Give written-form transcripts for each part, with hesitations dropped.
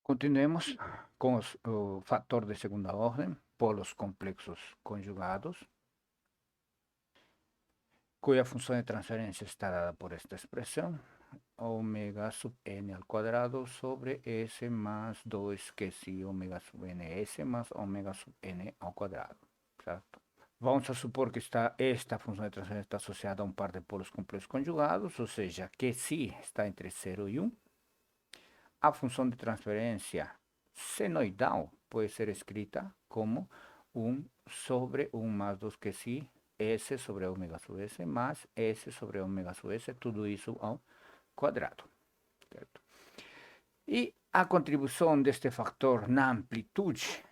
Continuemos con el factor de segunda orden, polos complejos conjugados, cuya función de transferencia está dada por esta expresión, omega sub n al cuadrado sobre s más 2 que si omega sub n s más omega sub n al cuadrado. ¿Cierto? Vamos a supor que esta función de transferencia está asociada a un par de polos complejos conjugados, o sea, que si está entre 0 y 1. A función de transferencia senoidal puede ser escrita como 1 sobre 1 más 2 que si s sobre omega sub s más s sobre omega sub s, tudo isso ao quadrado. Certo? E a contribuição deste factor na amplitude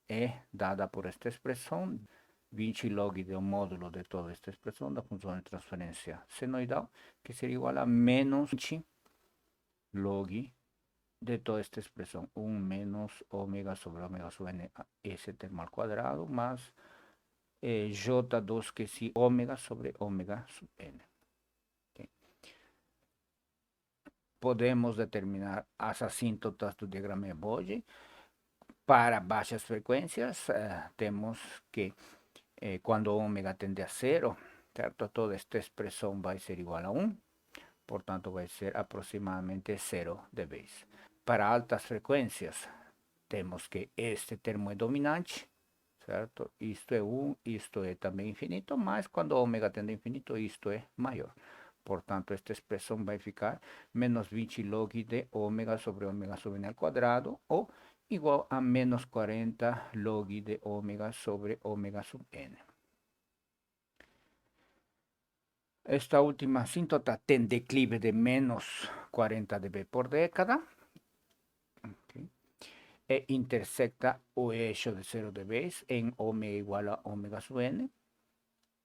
é dada por esta expressão, 20 log do módulo de toda esta expressão da função de transferência senoidal, que seria igual a menos 20 log de toda esta expresión, 1 menos omega sobre omega sub n s termo al cuadrado más j2 que si omega sobre omega sub n. Okay. Podemos determinar as assíntotas do diagrama de Bode. Para baixas frequências, temos que quando ômega tende a zero, certo? Toda esta expressão vai ser igual a 1, portanto vai ser aproximadamente 0 de vez. Para altas frequências, temos que este termo é dominante, certo? Isto é 1, isto é também infinito, mas quando ômega tende a infinito, isto é maior. Portanto, esta expressão vai ficar menos 20 log de ômega sobre ômega sub n ao quadrado, ou igual a menos 40 log de ômega sobre ômega sub n. Esta última assíntota tem declive de menos 40 dB por década. Okay. E intersecta o eixo de 0 dB em ômega igual a ômega sub n.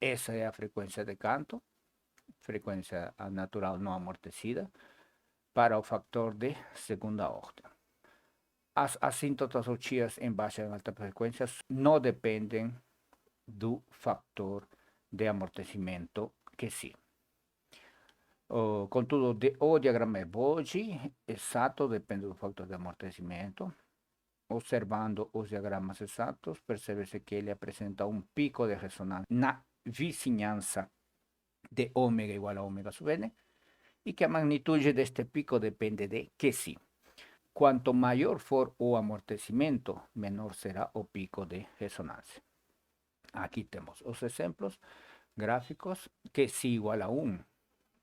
Essa é a frequência de canto, frequência natural não amortecida, para o factor de segunda ordem. As assíntotas ou chias em baixa e alta frequência não dependem do fator de amortecimento que sim. Contudo, o diagrama de Bode exato depende do fator de amortecimento. Observando os diagramas exatos, percebe-se que ele apresenta um pico de ressonância na vizinhança de ômega igual a ômega sub n, e que a magnitude deste pico depende de que sim. Quanto maior for o amortecimento, menor será o pico de ressonância. Aqui temos os exemplos gráficos, que si igual a 1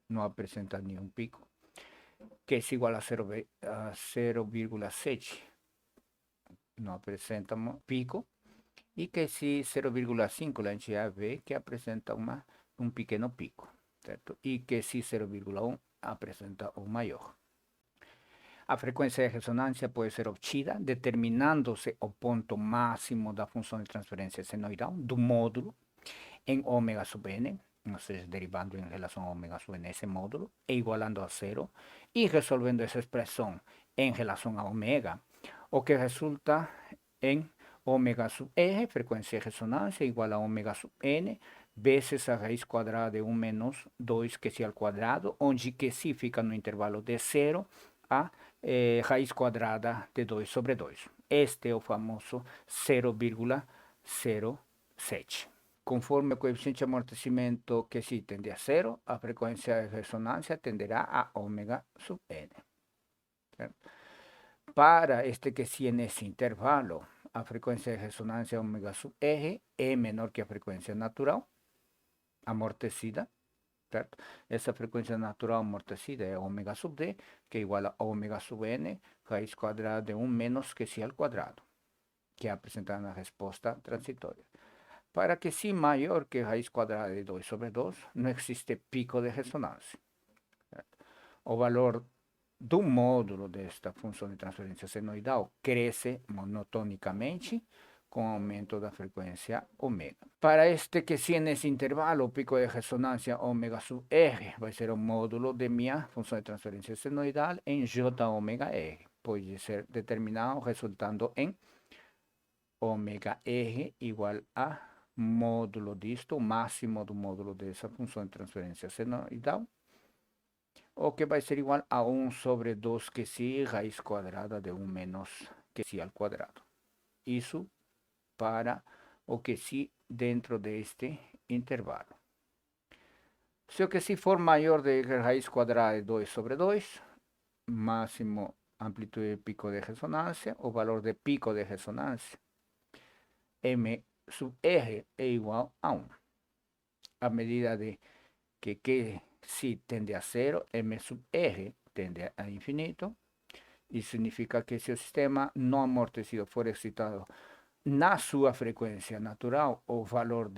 não apresenta nenhum pico, que si igual a 0,7 não apresenta um pico, e que si 0,5 a gente já vê que apresenta um pequeno pico, certo? E que si 0,1 apresenta um maior. A frequência de ressonância pode ser obtida determinando-se o ponto máximo da função de transferência senoidal do módulo em ômega sub n, ou seja, derivando em relação a ômega sub n esse módulo, e igualando a zero, e resolvendo essa expressão em relação a ômega, o que resulta em ômega sub r, frequência de ressonância, igual a ômega sub n, vezes a raiz quadrada de 1 menos 2 que si ao quadrado, onde que si fica no intervalo de 0 a raiz quadrada de 2 sobre 2. Este é o famoso 0,07. Conforme o coeficiente de amortecimento que si tende a 0, a frequência de ressonância tenderá a ômega sub n. Certo? Para este que si nesse intervalo, a frequência de ressonância ômega sub r é menor que a frequência natural amortecida, certo? Essa frequência natural amortecida é ômega sub d, que é igual a ômega sub n, raiz quadrada de 1 menos que si ao quadrado, que é apresentada na resposta transitória. Para que si maior que raiz quadrada de 2 sobre 2, não existe pico de ressonância. Certo? O valor do módulo desta função de transferência senoidal cresce monotonicamente com o aumento da frequência ômega. Para este que si nesse intervalo, o pico de ressonância ômega sub r vai ser o módulo de minha função de transferência senoidal em j ômega r. Pode ser determinado resultando em ômega r igual a módulo disto, o máximo do módulo dessa função de transferência senoidal, o que vai ser igual a 1 sobre 2 que si raiz quadrada de 1 menos que si al quadrado. Isso para o que si dentro deste intervalo. Se o que si for maior de raiz quadrada de 2 sobre 2, máximo amplitude de pico de resonancia o valor de pico de resonancia, m sub r é igual a 1. A medida de que si tende a zero, m sub r tende a infinito. Isso significa que se o sistema não amortecido for excitado na sua frequência natural, o valor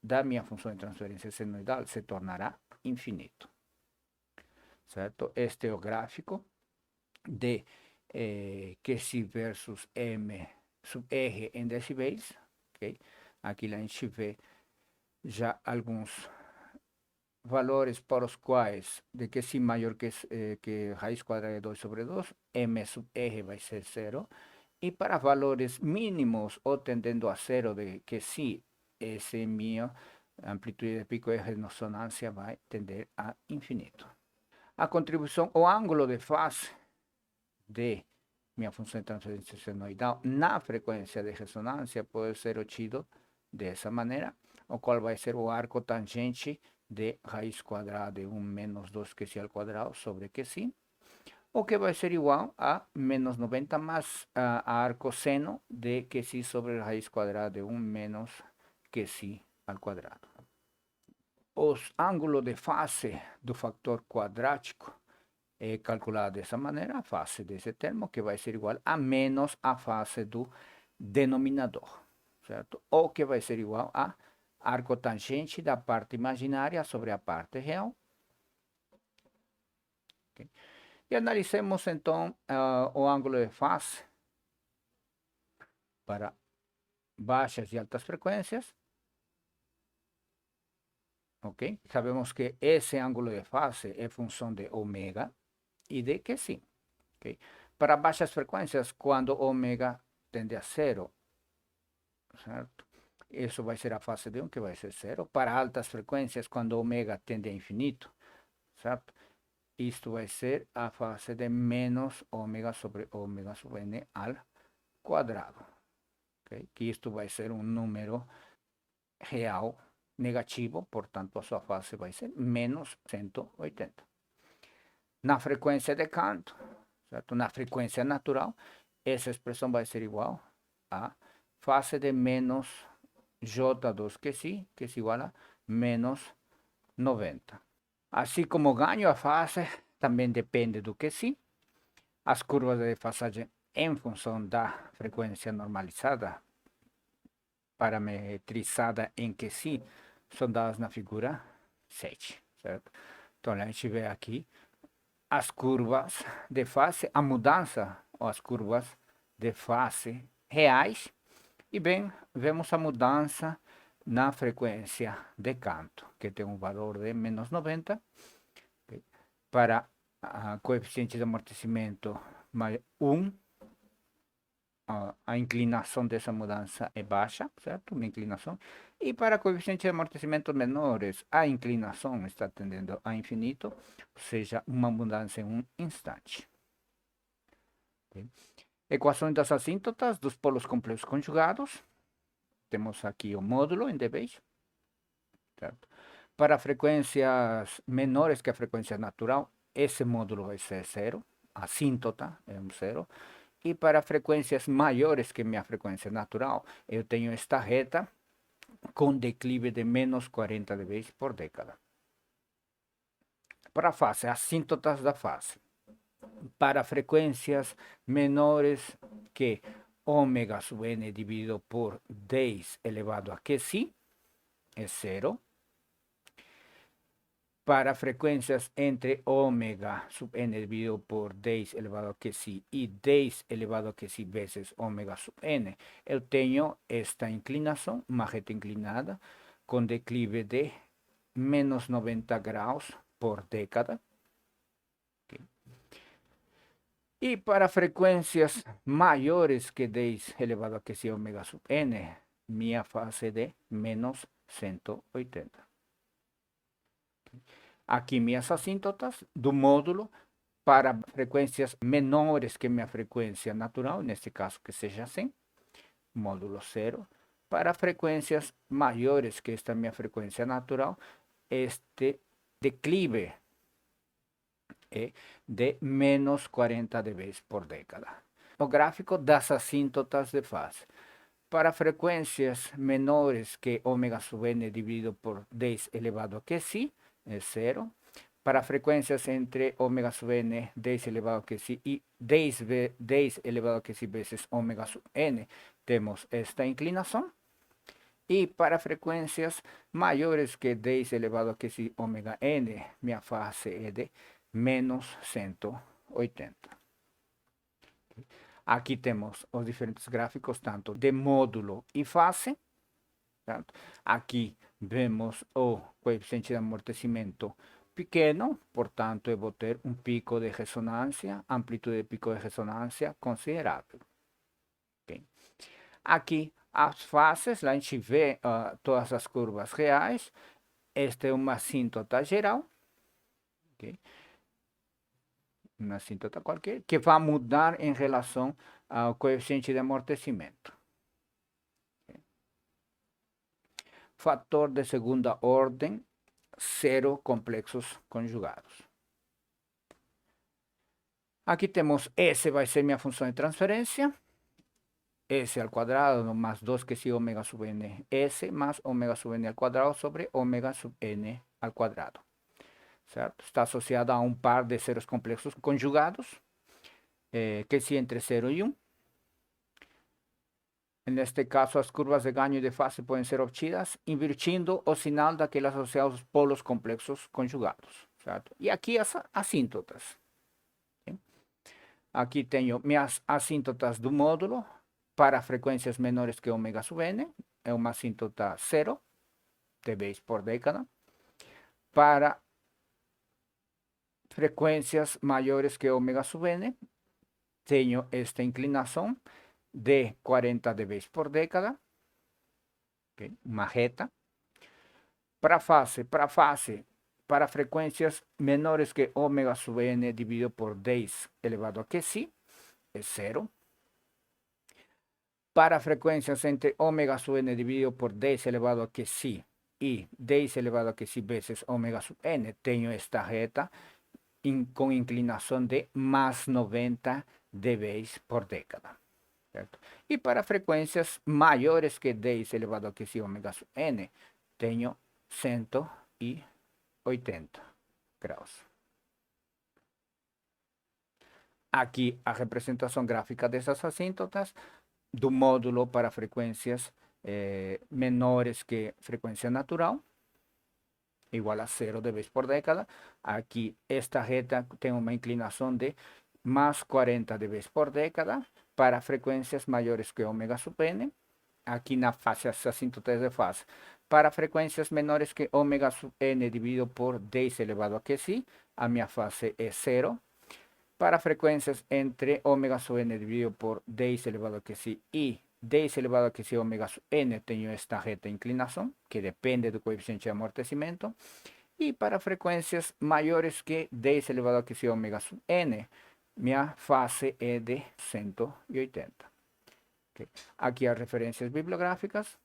da minha função de transferência senoidal se tornará infinito. Certo? Este é o gráfico de QC versus M sub R em decibéis. Okay? Aqui a gente vê já alguns valores para os quais de QC maior que raiz quadrada de 2 sobre 2, M sub R vai ser zero. E para valores mínimos ou tendendo a zero de QC, esse minha amplitude de pico de ressonância vai tender a infinito. A contribuição, o ângulo de fase de minha função de transferência senoidal na frequência de ressonância pode ser obtido dessa maneira, o qual vai ser o arco tangente de raiz quadrada de 1 menos 2 QC ao quadrado sobre QC, o que vai ser igual a menos 90 mais a arco seno de QC sobre raiz quadrada de 1 menos QC ao quadrado. Os ângulos de fase do fator quadrático é calculado dessa maneira, a fase desse termo, que vai ser igual a menos a fase do denominador, certo? Ou que vai ser igual a arco tangente da parte imaginária sobre a parte real. Okay? E analicemos então o ângulo de fase para baixas e altas frequências. Ok? Sabemos que esse ângulo de fase é função de ômega e de que sim. Okay? Para baixas frequências, quando ômega tende a zero, certo? Isso vai ser a fase de 1, que vai ser zero. Para altas frequências, quando ômega tende a infinito, certo? Isto vai ser a fase de menos ômega sobre ômega sub n ao quadrado. Okay? Que isto vai ser um número real negativo, portanto, a sua fase vai ser menos 180. Na frequência de canto, certo? Na frequência natural, essa expressão vai ser igual a fase de menos J2 que sí, que es igual a menos 90. Assim como ganho a fase, também depende do que sí. As curvas de desfasagem em função da frequência normalizada, parametrizada em que sí, são dadas na figura 7, certo? Então, a gente vê aqui as curvas de fase, a mudança, ou as curvas de fase reais, e bem, vemos a mudança na frequência de canto, que tem um valor de menos 90, okay? Para coeficiente de amortecimento 1, a inclinação dessa mudança é baixa, certo? Uma inclinação. E para coeficiente de amortecimentos menores, a inclinação está tendendo a infinito, ou seja, uma mudança em um instante. Okay? Equações das assíntotas dos polos complexos conjugados. Temos aqui o módulo em dB, certo? Para frequências menores que a frequência natural, esse módulo vai ser zero, a assíntota é um zero. E para frequências maiores que minha frequência natural, eu tenho esta reta com declive de menos 40 dB por década. Para a fase, assíntotas da fase. Para frequências menores que ômega sub n dividido por 10 elevado a QC é zero. Para frequências entre ômega sub n dividido por 10 elevado a QC e 10 elevado a QC vezes ômega sub n, eu tenho esta inclinação, uma reta inclinada, com declive de menos 90 graus por década. Okay. E para frequências maiores que 10 elevado a QC ômega sub n, minha fase de menos 180. Aqui minhas assíntotas do módulo para frequências menores que minha frequência natural, neste caso que seja assim, módulo zero. Para frequências maiores que esta minha frequência natural, este declive é de menos 40 dB por década. O gráfico das assíntotas de fase. Para frequências menores que ômega sub n dividido por 10 elevado a que si, é zero. Para frequências entre ômega sub n, 10 elevado a que si e 10 elevado a que si vezes ômega sub n, temos esta inclinação. E para frequências maiores que 10 elevado a que si ômega n, minha fase é de menos 180. Aqui temos os diferentes gráficos, tanto de módulo e fase. Certo? Aqui vemos o coeficiente de amortecimento pequeno, portanto, eu vou ter um pico de ressonância, amplitude de pico de ressonância considerável. Okay? Aqui, as fases, lá a gente vê todas as curvas reais. Esta é uma assíntota geral. Okay? Uma assíntota qualquer, que vai mudar em relação ao coeficiente de amortecimento. Fator de segunda ordem, zero complexos conjugados. Aqui temos S vai ser minha função de transferência. S al quadrado más 2 que si omega sub n S más omega sub n al quadrado sobre omega sub n al quadrado. Certo? Está associada a um par de zeros complexos conjugados, que si entre 0 e 1. Neste caso, as curvas de ganho e de fase podem ser obtidas invertindo o sinal daqueles associados aos polos complexos conjugados. Certo? E aqui as assíntotas. Aqui tenho minhas assíntotas do módulo para frequências menores que ômega sub n, é uma assíntota 0 dB por década. Para frequências maiores que ômega sub n, tenho esta inclinação de 40 dB por década, okay? Uma reta. Para fase, para frequências menores que ômega sub n dividido por 10 elevado a que si, é zero. Para frecuencias entre omega sub n dividido por 10 elevado a que si y 10 elevado a que si veces omega sub n, tengo esta reta con inclinación de más 90 dB por década. ¿Cierto? Y para frecuencias mayores que 10 elevado a que si omega sub n, tengo 180 grados. Aqui a representação gráfica dessas assíntotas do módulo para frequências menores que frequência natural, igual a 0 dB por década. Aqui esta reta tem uma inclinação de mais 40 dB por década para frequências maiores que ômega sub n. Aqui na fase, as assíntotas de fase. Para frequências menores que ômega sub n dividido por 10 elevado a que si, a minha fase é 0. Para frecuencias entre omega sub n dividido por 10 elevado a que si y 10 elevado a que si omega sub n, tengo esta reta inclinación que depende del coeficiente de amortecimiento. Y para frecuencias mayores que 10 elevado a que si omega sub n, mi fase es de 180. Okay. Aquí hay referencias bibliográficas.